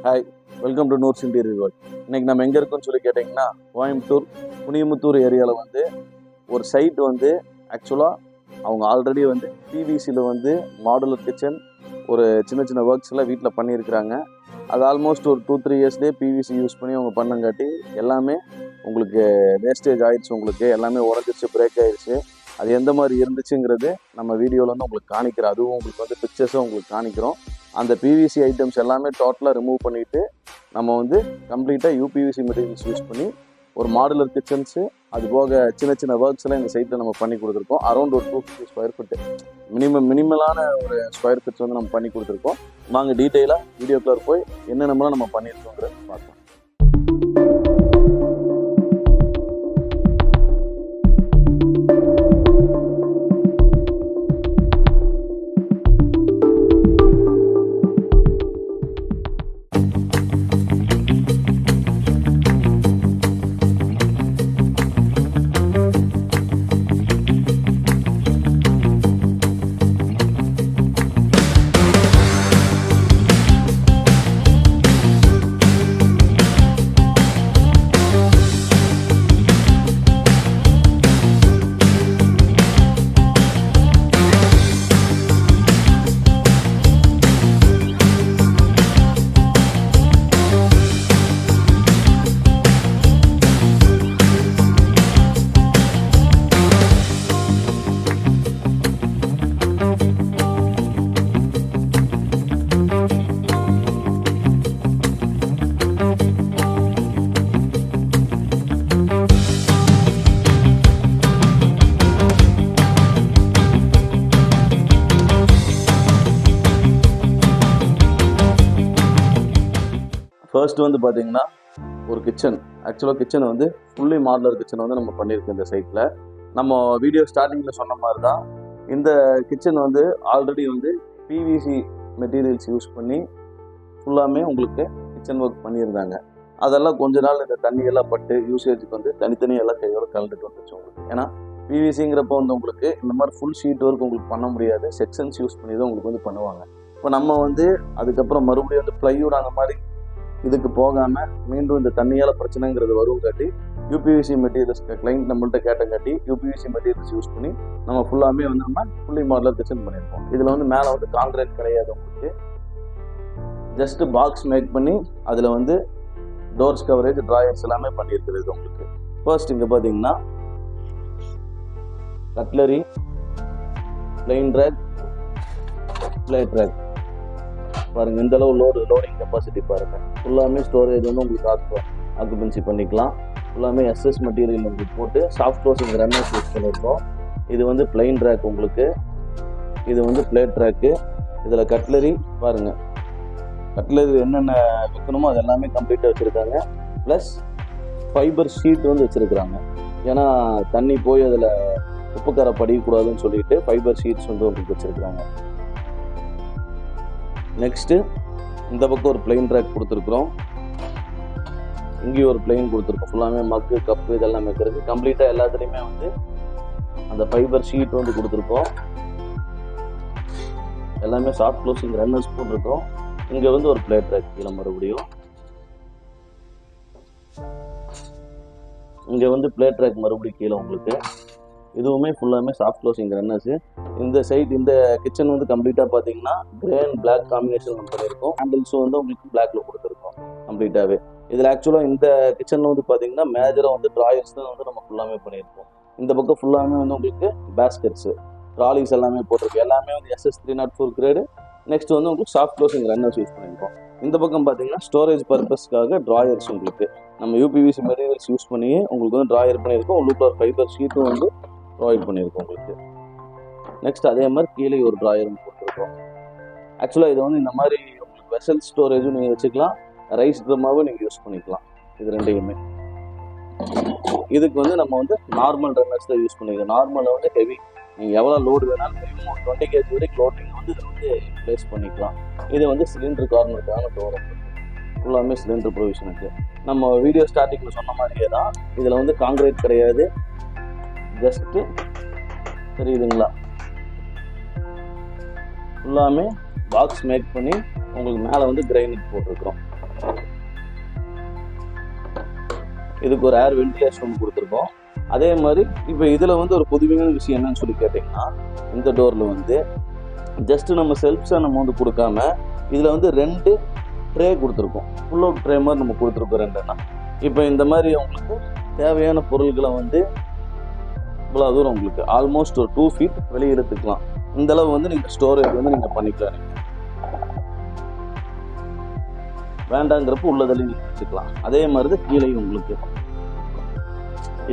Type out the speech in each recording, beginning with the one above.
Hi, welcome to Noor's interior world. இன்னைக்கு நம்ம எங்கே இருக்கோம்னு சொல்லி கேட்டிங்கன்னா, கோயம்புத்தூர் புனியமுத்தூர் ஏரியாவில் வந்து ஒரு சைட் வந்து ஆக்சுவலாக அவங்க ஆல்ரெடி வந்து பிவிசியில் வந்து மாடுலர் கிச்சன் ஒரு சின்ன சின்ன ஒர்க்ஸ் எல்லாம் வீட்டில் பண்ணியிருக்கிறாங்க. அது ஆல்மோஸ்ட் ஒரு 2-3 இயர்ஸ்லேயே பிவிசி யூஸ் பண்ணி அவங்க பண்ணங்காட்டி எல்லாமே உங்களுக்கு வேஸ்டேஜ் ஆயிடுச்சு, உங்களுக்கு எல்லாமே உடஞ்சிருச்சு, பிரேக் ஆயிடுச்சு. அது எந்த மாதிரி இருந்துச்சுங்கிறது நம்ம வீடியோவில் வந்து உங்களுக்கு காணிக்கிறோம். அதுவும் உங்களுக்கு வந்து பிக்சர்ஸும் உங்களுக்கு காணிக்கிறோம். அந்த பிவிசி ஐட்டம்ஸ் எல்லாமே டோட்டலாக ரிமூவ் பண்ணிவிட்டு நம்ம வந்து கம்ப்ளீட்டாக யூபிவிசி மெட்டீரியல்ஸ் யூஸ் பண்ணி ஒரு மாடுலர் கிச்சன்ஸு அது போக சின்ன சின்ன ஒர்க்ஸ் எல்லாம் இந்த சைட்டில் நம்ம பண்ணி கொடுத்துருக்கோம். அரௌண்ட் ஒரு 250 ஸ்கொயர் ஃபீட்டு மினிமலான ஒரு ஸ்கொயர் ஃபீட்ஸ் வந்து நம்ம பண்ணி கொடுத்துருக்கோம். வாங்க டீட்டெயிலாக வீடியோக்குள்ளே போய் என்னென்னலாம் நம்ம பண்ணியிருக்கோங்கிறத பார்க்கலாம். ஃபர்ஸ்ட் வந்து பார்த்தீங்கன்னா ஒரு கிச்சன். ஆக்சுவலாக கிச்சனை வந்து ஃபுல்லி மாடுலர் கிச்சனை வந்து நம்ம பண்ணியிருக்கோம் இந்த சைட்டில். நம்ம வீடியோ ஸ்டார்டிங்கில் சொன்ன மாதிரி தான் இந்த கிச்சன் வந்து ஆல்ரெடி வந்து பிவிசி மெட்டீரியல்ஸ் யூஸ் பண்ணி ஃபுல்லாமே உங்களுக்கு கிச்சன் ஒர்க் பண்ணியிருந்தாங்க. அதெல்லாம் கொஞ்ச நாள் இந்த தண்ணியெல்லாம் பட்டு யூசேஜுக்கு வந்து தனித்தனியெல்லாம் கையோட கலந்துட்டு வந்துச்சு உங்களுக்கு. ஏன்னா பிவிசிங்கிறப்போ வந்து உங்களுக்கு இந்த மாதிரி ஃபுல் ஷீட் ஒர்க் உங்களுக்கு பண்ண முடியாது, செக்ஷன்ஸ் யூஸ் பண்ணி தான் உங்களுக்கு வந்து பண்ணுவாங்க. இப்போ நம்ம வந்து அதுக்கப்புறம் மறுபடியும் வந்து ப்ளைவுட் அந்த மாதிரி இதுக்கு போகாமல் மீண்டும் இந்த தண்ணியால் பிரச்சனைங்கிறது வரும் காட்டி யூபிவிசி மெட்டீரியல்ஸ் கிளைண்ட் நம்மள்ட்ட கேட்டங்காட்டி யூபிவிசி மெட்டீரியல்ஸ் யூஸ் பண்ணி நம்ம ஃபுல்லாமே வந்து நம்ம ஃபுல்லி மாடலர் கிச்சன் பண்ணியிருக்கோம். இதில் வந்து மேலே வந்து கான்கிரீட் கிடையாது, உங்களுக்கு ஜஸ்ட் பாக்ஸ் மேக் பண்ணி அதில் வந்து டோர்ஸ் கவரேஜ் ட்ராயர்ஸ் எல்லாமே பண்ணியிருக்கிறது உங்களுக்கு. ஃபர்ஸ்ட் இங்கே பார்த்தீங்கன்னா cutlery, plain rack, plate rack பாருங்கள். இந்த அளவு லோடிங் கெப்பாசிட்டி பாருங்கள். ஃபுல்லாமே ஸ்டோரேஜ் வந்து உங்களுக்கு ஆக்குபென்சி பண்ணிக்கலாம். ஃபுல்லாமே எஸ்எஸ் மெட்டீரியல் உங்களுக்கு போட்டு சாஃப்ட் க்ளோசிங் ரன்னர்ஸ் யூஸ் பண்ணியிருக்கோம். இது வந்து பிளெயின் ரேக் உங்களுக்கு, இது வந்து பிளேட் ரேக்கு. இதில் கட்லரி பாருங்கள், கட்லரி என்னென்ன வைக்கணுமோ அது எல்லாமே கம்ப்ளீட்டாக வச்சுருக்காங்க. ப்ளஸ் ஃபைபர் ஷீட் வந்து வச்சுருக்குறாங்க. ஏன்னா தண்ணி போய் அதில் உப்புக்கரை படிக்கக்கூடாதுன்னு சொல்லிட்டு ஃபைபர் ஷீட்ஸ் வந்து உங்களுக்கு வச்சுருக்குறாங்க. நெக்ஸ்ட்டு இந்த பக்கம் ஒரு பிளெயின் ரேக் கொடுத்துருக்குறோம், இங்கேயும் ஒரு பிளெயின் கொடுத்துருக்கோம். ஃபுல்லாமே மக்கு, கப்பு இதெல்லாம் வைக்கிறது கம்ப்ளீட்டாக எல்லாத்துலேயுமே வந்து அந்த ஃபைபர் ஷீட் வந்து கொடுத்துருக்கோம். எல்லாமே சாஃப்ட் க்ளோசிங் ரன்னர்ஸ் போட்டிருக்கோம். இங்கே வந்து ஒரு பிளேட் ரேக் கீழே மறுபடியும் இங்கே வந்து பிளேட் ரேக் மறுபடியும் கீழே உங்களுக்கு. இதுவுமே ஃபுல்லாமே சாஃப்ட் க்ளோசிங் ரன்னர்ஸு. இந்த சைட் இந்த கிச்சன் வந்து கம்ப்ளீட்டாக பார்த்தீங்கன்னா கிரே அண்ட் பிளாக் காம்பினேஷன் நம்ம பண்ணியிருக்கோம். ஹேண்டில்ஸும் வந்து உங்களுக்கு பிளாக்ல கொடுத்துருக்கோம் கம்ப்ளீட்டாகவே. இதில் ஆக்சுவலாக இந்த கிச்சனில் வந்து பார்த்தீங்கன்னா மேஜராக வந்து ட்ராயர்ஸ் தான் வந்து நம்ம ஃபுல்லாமே பண்ணியிருக்கோம். இந்த பக்கம் ஃபுல்லாமே வந்து உங்களுக்கு பேஸ்கெட்ஸு, ட்ராலிஸ் எல்லாமே போட்டிருக்கு. எல்லாமே வந்து SS 304 கிரேடு. நெக்ஸ்ட் வந்து உங்களுக்கு சாஃப்ட் க்ளோசிங் ரன்னர்ஸ் யூஸ் பண்ணியிருக்கோம். இந்த பக்கம் பார்த்தீங்கன்னா ஸ்டோரேஜ் பர்பஸ்க்காக ட்ராயர்ஸ் உங்களுக்கு நம்ம யூபிவிசி மெட்டீரியல்ஸ் யூஸ் பண்ணி உங்களுக்கு வந்து ட்ராயர் பண்ணியிருக்கோம். உங்களுக்கு ஒரு ஃபைபர் ஷீட்டும் வந்து ப்ரொவைட் பண்ணியிருக்கோம் உங்களுக்கு. நெக்ஸ்ட் அதே மாதிரி கீழே ஒரு ட்ராயரும் போட்டிருக்கோம். ஆக்சுவலாக இது வந்து இந்த மாதிரி உங்களுக்கு வெசல் ஸ்டோரேஜும் நீங்கள் வச்சுக்கலாம், ரைஸ் ட்ரம்மாவும் நீங்கள் யூஸ் பண்ணிக்கலாம். இது ரெண்டையுமே இதுக்கு வந்து நம்ம வந்து நார்மல் ரன்னர்ஸ் தான் யூஸ் பண்ணிக்கலாம். நார்மலில் வந்து ஹெவி நீங்கள் எவ்வளோ லோடு வேணாலும் மினிமம் 20 kg வரைக்கும் லோட் நீங்கள் வந்து இதில் வந்து ப்ளேஸ் பண்ணிக்கலாம். இது வந்து சிலிண்டர் கார்னருக்கான டோர், ஃபுல்லாமே சிலிண்டர் ப்ரொவிஷனுக்கு. நம்ம வீடியோ ஸ்டார்டிங்கில் சொன்ன மாதிரியே தான் இதில் வந்து கான்கிரீட் கிடையாது, ஜஸ்ட்டு தெரியுதுங்களா, ஃபுல்லாமே பாக்ஸ் மேக் பண்ணி உங்களுக்கு மேலே வந்து கிரைனைட் போட்டிருக்கிறோம். இதுக்கு ஒரு ஏர் வென்டிலேஷன் கொடுத்துருக்கோம். அதே மாதிரி இப்போ இதில் வந்து ஒரு புதுமையான விஷயம் என்னன்னு சொல்லி கேட்டிங்கன்னா, இந்த டோரில் வந்து ஜஸ்ட்டு நம்ம செல்ஃப்ஸை நம்ம வந்து கொடுக்காம இதில் வந்து 2 ட்ரே கொடுத்துருக்கோம். ஃபுல் அவுட் ட்ரே மாதிரி நம்ம கொடுத்துருக்கோம் 2ன்னா. இப்போ இந்த மாதிரி உங்களுக்கு தேவையான பொருள்களை வந்து இவ்வளோ தூரம் உங்களுக்கு ஆல்மோஸ்ட் ஒரு 2 feet வெளியே எடுத்துக்கலாம். இந்த அளவு வந்து நீங்கள் ஸ்டோரேஜ் வந்து நீங்கள் பண்ணிக்கலாம். நீங்கள் வேண்டாங்கிறப்ப உள்ளதில் நீங்கள் வச்சுக்கலாம். அதே மாதிரி தான் கீழே உங்களுக்கு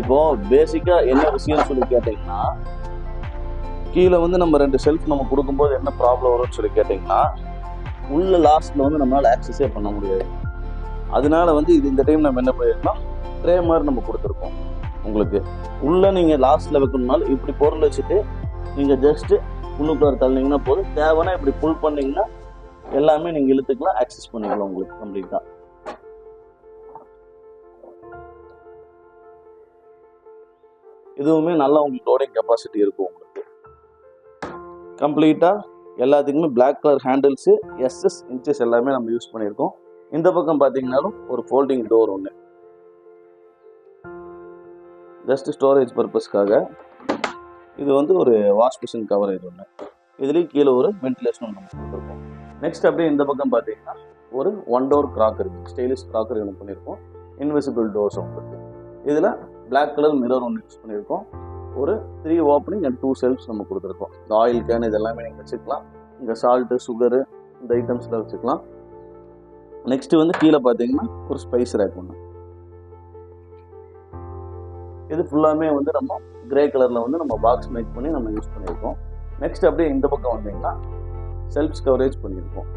இப்போ பேசிக்கா என்ன விஷயம்னு சொல்லி கேட்டீங்கன்னா, கீழே வந்து நம்ம 2 ஷெல்ஃப் நம்ம கொடுக்கும்போது என்ன ப்ராப்ளம் வரும்னு சொல்லி கேட்டீங்கன்னா, உள்ள லாஸ்ட்ல வந்து நம்மளால ஆக்சஸே பண்ண முடியாது. அதனால வந்து இது இந்த டைம் நம்ம என்ன பண்ணிருக்கோம், ட்ரே மாதிரி நம்ம கொடுத்துருக்கோம். உங்களுக்கு உள்ள நீங்க லாஸ்ட்ல வைக்கணும்னாலும் இப்படி பொருள் வச்சுட்டு நீங்க ஜஸ்ட் உள்ளுக்குள்ள தள்ளினீங்கன்னா போதும். தேவைன்னா இப்படி புல் பண்ணீங்கன்னா எல்லாமே நீங்க இழுத்துக்கலாம், ஆக்சஸ் பண்ணிக்கலாம் உங்களுக்கு கம்ப்ளீட்டா. இதுவுமே நல்லா உங்களுக்கு லோடிங் கெப்பாசிட்டி இருக்கும். உங்களுக்கு கம்ப்ளீட்டா எல்லாத்துக்குமே black colour handles, SS inches எல்லாமே நம்ம யூஸ் பண்ணியிருக்கோம். இந்த பக்கம் பார்த்தீங்கன்னாலும் ஒரு ஃபோல்டிங் டோர் ஒன்று ஜஸ்ட் ஸ்டோரேஜ் பர்பஸ்க்காக. இது வந்து ஒரு வாஷ் மிஷின் கவரேஜ் ஒன்று. இதுலேயும் கீழே ஒரு வென்டிலேஷன் ஒன்று நம்ம கொடுத்துருக்கோம். நெக்ஸ்ட் அப்படியே இந்த பக்கம் பார்த்தீங்கன்னா ஒரு 1 door கிராக்கர், ஸ்டெயின்லெஸ் கிராக்கர் ஒன்று பண்ணியிருக்கோம். இன்விசிபிள் டோர்ஸ் உங்களுக்கு. இதில் பிளாக் கலர் மிரர் ஒன்று யூஸ் பண்ணியிருக்கோம். ஒரு 3 ஓப்பனிங் அண்ட் 2 ஷெல்ஃப்ஸ் நம்ம கொடுத்துருக்கோம். இந்த ஆயில் கேன் இது எல்லாமே நீங்கள் வச்சுக்கலாம். இங்கே சால்ட்டு, சுகரு இந்த ஐட்டம்ஸில் வச்சுக்கலாம். நெக்ஸ்ட் வந்து கீழே பார்த்தீங்கன்னா ஒரு ஸ்பைஸ் ரேக் ஒன்று. இது ஃபுல்லாமே வந்து நம்ம கிரே கலரில் வந்து நம்ம பாக்ஸ் மேக் பண்ணி நம்ம யூஸ் பண்ணியிருக்கோம். நெக்ஸ்ட் அப்படியே இந்த பக்கம் வந்தீங்கன்னா செல்ஃப்ஸ் கவரேஜ் பண்ணியிருக்கோம்.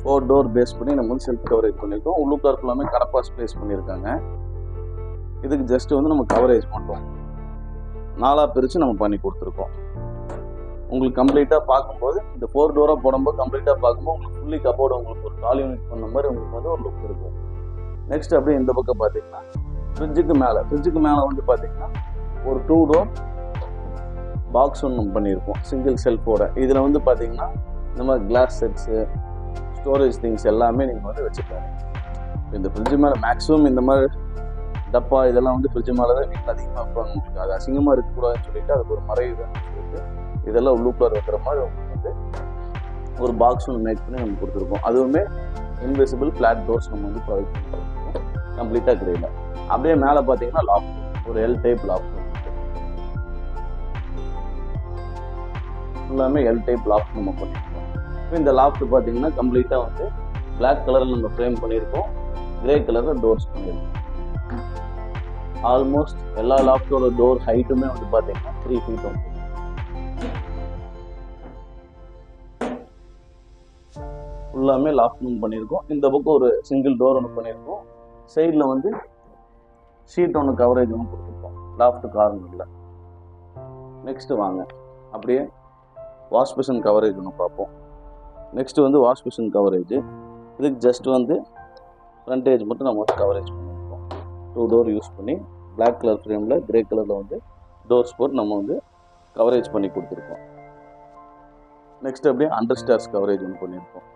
4 door பேஸ் பண்ணி நம்ம வந்து செல்ஃப் கவரேஜ் பண்ணியிருக்கோம். உள்ளுக்கார் ஃபுல்லாமே கடப்பாஸ் பிளேஸ் பண்ணியிருக்காங்க. இதுக்கு ஜஸ்ட் வந்து நம்ம கவரேஜ் பண்ணுறோம். 4 பிரித்து நம்ம பண்ணி கொடுத்துருக்கோம். உங்களுக்கு கம்ப்ளீட்டாக பார்க்கும்போது இந்த 4 door போடும்போது கம்ப்ளீட்டாக பார்க்கும்போது உங்களுக்கு ஃபுல்லி கபோர்டு உங்களுக்கு ஒரு கால் யூனிட் பண்ண மாதிரி உங்களுக்கு வந்து ஒரு லுக் இருக்கும். நெக்ஸ்ட் அப்படியே இந்த பக்கம் பார்த்தீங்கன்னா ஃப்ரிட்ஜுக்கு மேலே வந்து பார்த்தீங்கன்னா ஒரு 2 door பாக்ஸ் ஒன்று நம்ம பண்ணியிருக்கோம் சிங்கிள் செல்ஃபோட. இதில் வந்து பார்த்தீங்கன்னா இந்த மாதிரி கிளாஸ் செட்ஸு, ஸ்டோரேஜ் திங்ஸ் எல்லாமே நீங்கள் வந்து வச்சுக்கலாம். இந்த ஃப்ரிட்ஜு மேலே மேக்ஸிமம் இந்த மாதிரி டப்பா இதெல்லாம் வந்து ஃப்ரிட்ஜு மேலே தான் வீட்டில் அதிகமாக வைப்பாங்க. உங்களுக்கு அது அசிங்கமாக இருக்கக்கூடாதுன்னு சொல்லிட்டு அதுக்கு ஒரு மறைவுன்னு சொல்லிட்டு இதெல்லாம் உள்ளுக்குள்ளார் வைக்கிற மாதிரி உங்களுக்கு வந்து ஒரு பாக்ஸ் ஒன்று மேக் பண்ணி நம்ம கொடுத்துருக்கோம். அதுவுமே இன்விசிபிள் ஃப்ளாட் டோர்ஸ் நம்ம வந்து ப்ரொவைட் பண்ணிருக்கோம் கம்ப்ளீட்டாக கிரேல. அப்படியே மேலே பார்த்தீங்கன்னா லாஃப்ட், ஒரு எல் டைப் லாஃப்ட், எல்லாமே எல் டைப் லாஃப்ட் நம்ம பண்ணியிருக்கோம். இப்போ இந்த லாஃப்ட் பார்த்தீங்கன்னா கம்ப்ளீட்டாக வந்து பிளாக் கலரில் நம்ம ஃப்ரேம் பண்ணியிருக்கோம், கிரே கலரில் டோர்ஸ் பண்ணியிருக்கோம். ஆல்மோஸ்ட் எல்லா லாஃப்டோட டோர் ஹைட்டுமே வந்து பார்த்தீங்கன்னா 3 feet வந்து ஃபுல்லாமே லாஃப்ட் பண்ணியிருக்கோம். இந்த பக்கம் ஒரு சிங்கிள் டோர் ஒன்று பண்ணியிருக்கோம். சைடில் வந்து ஷீட் ஒன்று கவரேஜ் ஒன்று கொடுத்துருக்கோம் லாஃப்ட் கார்னரில். நெக்ஸ்ட்டு வாங்க அப்படியே வாஷ் மிஷின் கவரேஜ் ஒன்று பார்ப்போம். நெக்ஸ்ட்டு வந்து வாஷ் மிஷின் கவரேஜ். இதுக்கு ஜஸ்ட் வந்து ஃப்ரண்டேஜ் மட்டும் நம்ம வந்து கவரேஜ் பண்ணியிருக்கோம். 2 door யூஸ் பண்ணி பிளாக் கலர் ஃப்ரேமில் கிரே கலரில் வந்து டோர்ஸ் போட்டு நம்ம வந்து கவரேஜ் பண்ணி கொடுத்துருக்கோம். நெக்ஸ்ட் அப்படியே அண்டர் ஸ்டார்ஸ் கவரேஜ் ஒன்று பண்ணியிருக்கோம்.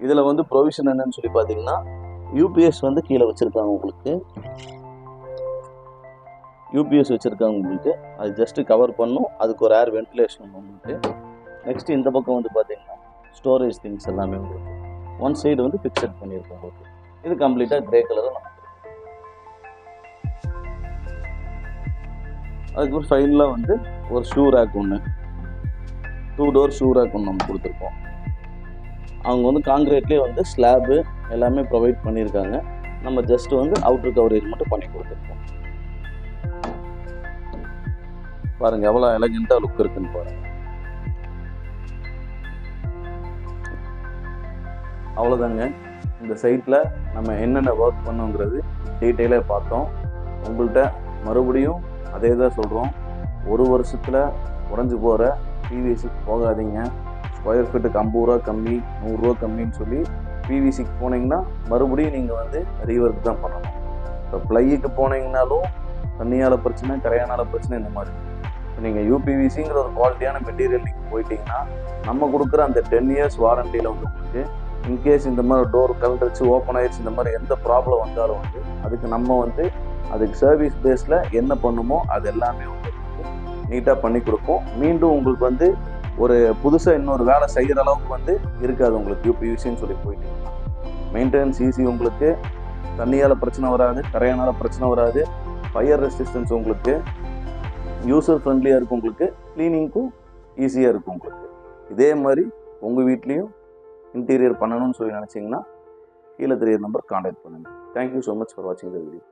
இதில் வந்து ப்ரொவிஷன் என்னன்னு சொல்லி பார்த்தீங்கன்னா யூபிஎஸ் வந்து கீழே வச்சுருக்காங்க. உங்களுக்கு யூபிஎஸ் வச்சுருக்காங்க. உங்களுக்கு அது ஜஸ்ட்டு கவர் பண்ணும். அதுக்கு ஒரு ஏர் வென்டிலேஷன் உங்களுக்கு. நெக்ஸ்ட் இந்த பக்கம் வந்து பார்த்தீங்கன்னா ஸ்டோரேஜ் திங்ஸ் எல்லாமே உங்களுக்கு ஒன் சைடு வந்து ஃபிக்ஸட் பண்ணியிருக்கோம் உங்களுக்கு. இது கம்ப்ளீட்டாக கிரே கலரில் நம்ம அதுக்கப்புறம் ஃபைனலாக வந்து ஒரு ஷூ ரேக் ஒன்று, 2 door ஷூ ரேக் ஒன்று நம்ம கொடுத்துருக்கோம். அவங்க வந்து காங்கிரீட்லேயே வந்து ஸ்லாபு எல்லாமே ப்ரொவைட் பண்ணியிருக்காங்க. நம்ம ஜஸ்ட் வந்து அவுட்டர் கவரேஜ் மட்டும் பண்ணி கொடுத்துருக்கோம். பாருங்கள் எவ்வளோ எலகெண்ட்டாக லுக் இருக்குன்னு பாருங்கள். அவ்வளோதாங்க. இந்த சைட்டில் நம்ம என்னென்ன ஒர்க் பண்ணோங்கிறது டீட்டெயிலாக பார்த்தோம். உங்கள்கிட்ட மறுபடியும் அதே தான் சொல்கிறோம். 1 வருஷத்தில் உடஞ்சி போகிற பிவிசிக்கு போகாதீங்க. ஸ்கொயர் ஃபீட்டுக்கு 50 ரூபா கம்மி, 100 ரூபா கம்மின்னு சொல்லி பிவிசிக்கு போனீங்கன்னா மறுபடியும் நீங்கள் வந்து ரீவர்க் தான் பண்ணணும். இப்போ ப்ளைக்கு போனீங்கன்னாலும் தண்ணியால் பிரச்சனை, கரையானால் பிரச்சனை இந்த மாதிரி. இப்போ நீங்கள் யூபிவிசிங்கிற ஒரு குவாலிட்டியான மெட்டீரியல் நீங்கள் போயிட்டீங்கன்னா நம்ம கொடுக்குற அந்த 10 years வாரண்டியில் வந்து உங்களுக்கு இன்கேஸ் இந்த மாதிரி டோர் கலந்துருச்சு, ஓப்பன் ஆயிடுச்சு, இந்த மாதிரி எந்த ப்ராப்ளம் வந்தாலும் வந்து அதுக்கு நம்ம வந்து அதுக்கு சர்வீஸ் பேஸில் என்ன பண்ணுமோ அது எல்லாமே உங்களுக்கு நீட்டாக பண்ணி கொடுப்போம். மீண்டும் உங்களுக்கு வந்து ஒரு புதுசாக இன்னொரு வேலை செய்கிற அளவுக்கு வந்து இருக்காது உங்களுக்கு யூபிவிசின்னு சொல்லி போயிட்டீங்கன்னா. மெயின்டெனன்ஸ் ஈஸி, உங்களுக்கு தண்ணியால் பிரச்சனை வராது, கரையானால் பிரச்சனை வராது, ஃபயர் ரெசிஸ்டன்ஸ் உங்களுக்கு, யூசர் ஃப்ரெண்ட்லியாக இருக்கும், உங்களுக்கு க்ளீனிங்க்கும் ஈஸியாக இருக்கும் உங்களுக்கு. இதே மாதிரி உங்கள் வீட்லேயும் இன்டீரியர் பண்ணணும்னு சொல்லி நினச்சிங்கன்னா கீழே தெரியிற நம்பர் கான்டாக்ட் பண்ணுங்கள். தேங்க்யூ ஸோ மச் ஃபார் வாட்சிங் த வீடியோ.